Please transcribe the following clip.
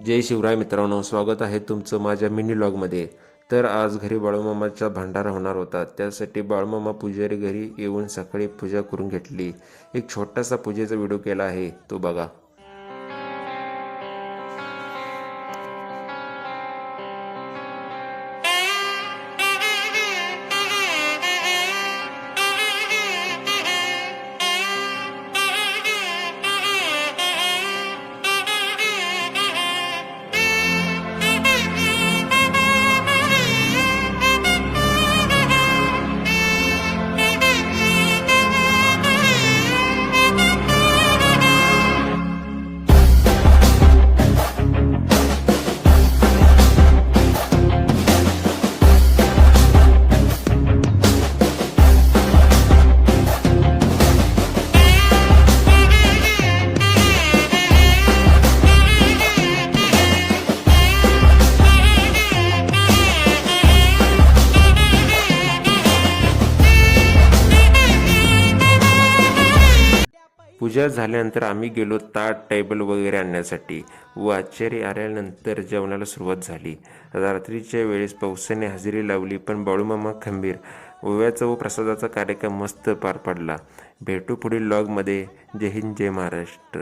जय शिवराय मित्रांनो, स्वागत आहे तुमचं माझ्या मिनी व्लॉगमध्ये। तर आज घरी बाळूमामाचा भंडारा होणार होता, त्यासाठी बाळूमामा पुजारी घरी येऊन सकाळी पूजा करून घेतली। एक छोटासा पूजेचा व्हिडिओ केला आहे, तो बघा। पूजा झाल्यानंतर आम्ही गेलो ताट टेबल वगैरे आणण्यासाठी व आचार्य आल्यानंतर जेवणाला सुरुवात झाली। रात्रीच्या वेळेस पावसाने हजेरी लावली, पण बाळूमामा खंबीर। ओव्याचा व प्रसादाचा कार्यक्रम मस्त पार पडला। भेटू पुढील व्लॉगमध्ये। जय हिंद, जय महाराष्ट्र।